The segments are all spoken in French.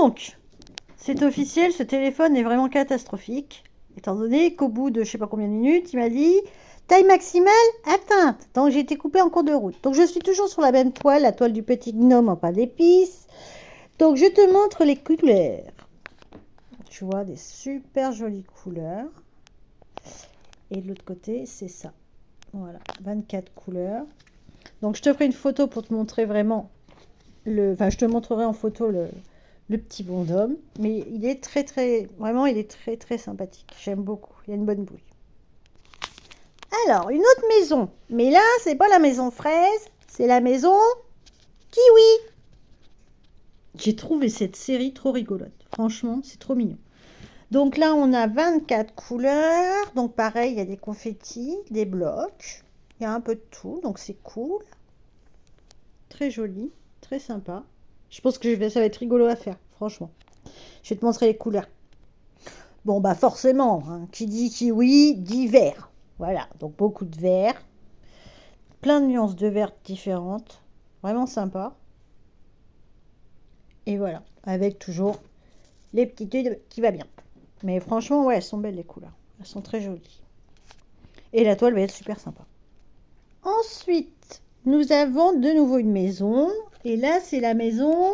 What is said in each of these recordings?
Donc, c'est officiel, ce téléphone est vraiment catastrophique, étant donné qu'au bout de je sais pas combien de minutes, il m'a dit taille maximale atteinte. Donc j'ai été coupée en cours de route. Donc je suis toujours sur la même toile, la toile du petit gnome en pain d'épices. Donc je te montre les couleurs. Tu vois, des super jolies couleurs. Et de l'autre côté, c'est ça. Voilà, 24 couleurs. Donc je te ferai une photo pour te montrer vraiment Enfin, je te montrerai en photo le petit bonhomme. Mais il est vraiment, il est très sympathique. J'aime beaucoup. Il a une bonne bouille. Alors, une autre maison. Mais là, c'est pas la maison fraise, c'est la maison kiwi. J'ai trouvé cette série trop rigolote. Franchement, c'est trop mignon. Donc là, on a 24 couleurs. Donc pareil, il y a des confettis, des blocs. Il y a un peu de tout, donc c'est cool. Très joli, très sympa. Je pense que ça va être rigolo à faire, franchement. Je vais te montrer les couleurs. Bon, bah forcément, hein, qui dit kiwi, dit vert. Voilà, donc beaucoup de vert. Plein de nuances de vert différentes. Vraiment sympa. Et voilà, avec toujours les petites tubes qui va bien. Mais franchement, ouais, elles sont belles les couleurs. Elles sont très jolies. Et la toile va être super sympa. Ensuite, nous avons de nouveau une maison. Et là, c'est la maison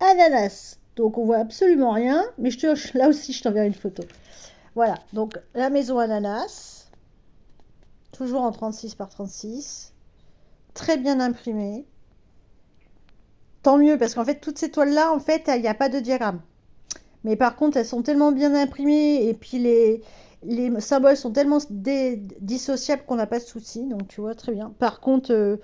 ananas. Donc, on voit absolument rien. Mais là aussi, je t'enverrai une photo. Voilà, donc la maison ananas. Toujours en 36 par 36. Très bien imprimée. Tant mieux, parce qu'en fait, toutes ces toiles-là, en fait, il n'y a pas de diagramme. Mais par contre, elles sont tellement bien imprimées et puis les symboles sont tellement dissociables qu'on n'a pas de souci. Donc, tu vois, très bien. Par contre,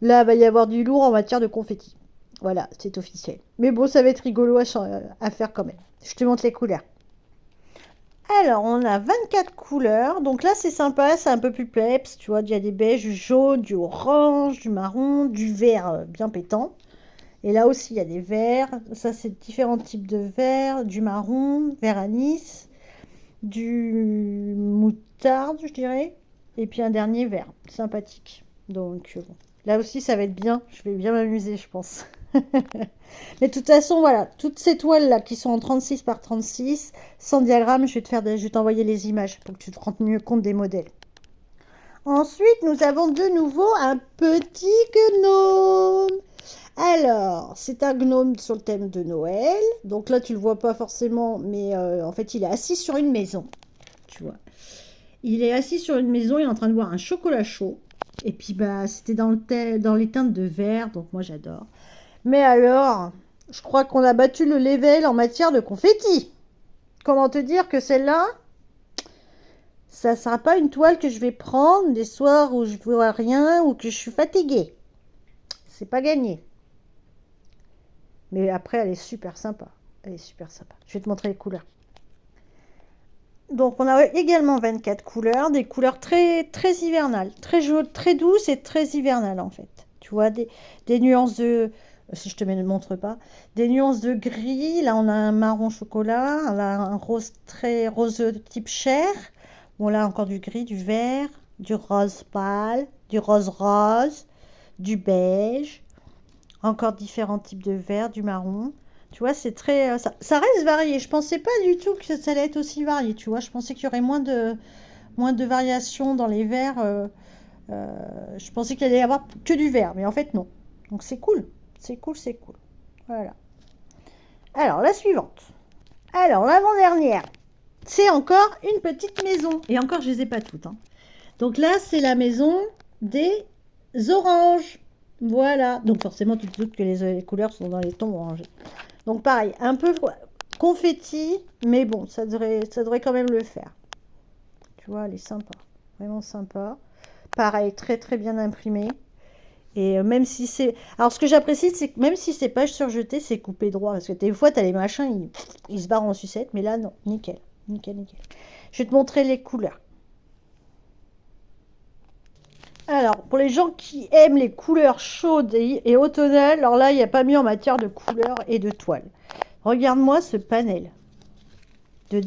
là, il va y avoir du lourd en matière de confetti. Voilà, c'est officiel. Mais bon, ça va être rigolo à faire quand même. Je te montre les couleurs. Alors, on a 24 couleurs. Donc là, c'est sympa, c'est un peu plus peps. Tu vois, il y a des beiges, du jaune, du orange, du marron, du vert bien pétant. Et là aussi, il y a des verts. Ça, c'est différents types de verts. Du marron, vert anis, du moutarde, je dirais. Et puis un dernier vert, sympathique. Donc, bon. Là aussi, ça va être bien. Je vais bien m'amuser, je pense. Mais de toute façon, voilà. Toutes ces toiles-là qui sont en 36 par 36, sans diagramme, je vais t'envoyer les images pour que tu te rendes mieux compte des modèles. Ensuite, nous avons de nouveau un petit gnome. Alors, c'est un gnome sur le thème de Noël. Donc là, tu le vois pas forcément, mais en fait, il est assis sur une maison. Tu vois. Il est assis sur une maison, il est en train de boire un chocolat chaud. Et puis, bah, c'était dans les teintes de vert, donc moi, j'adore. Mais alors, je crois qu'on a battu le level en matière de confetti. Comment te dire que celle-là, ça ne sera pas une toile que je vais prendre des soirs où je ne vois rien ou que je suis fatiguée. C'est pas gagné. Mais après, elle est super sympa. Elle est super sympa. Je vais te montrer les couleurs. Donc, on a également 24 couleurs. Des couleurs très hivernales. Très jaunes, très douces et très hivernales, en fait. Tu vois, des nuances de... Si je te montre pas. Des nuances de gris. Là, on a un marron chocolat. Là, un rose très roseux type chair. Bon, là, encore du gris, du vert, du rose pâle, du rose, du beige. Encore différents types de vert, du marron. Tu vois, c'est très... ça reste varié. Je pensais pas du tout que ça allait être aussi varié, tu vois. Je pensais qu'il y aurait moins de variations dans les verts. Je pensais qu'il allait y avoir que du vert, mais en fait, non. Donc, c'est cool. C'est cool. Voilà. Alors, la suivante. Alors, l'avant-dernière. C'est encore une petite maison. Et encore, je les ai pas toutes. Hein. Donc là, c'est la maison des oranges. Voilà. Donc forcément, tu te doutes que les couleurs sont dans les tons orangés. Donc pareil, un peu confetti, mais bon, ça devrait quand même le faire. Tu vois, elle est sympa. Vraiment sympa. Pareil, très bien imprimé. Et même si c'est... Alors, ce que j'apprécie, c'est que même si c'est pas surjeté, c'est coupé droit. Parce que des fois, tu as les machins, ils se barrent en sucette. Mais là, non. Nickel. Je vais te montrer les couleurs. Alors, pour les gens qui aiment les couleurs chaudes et automnales, alors là, il n'y a pas mieux en matière de couleurs et de toile. Regarde-moi ce panel de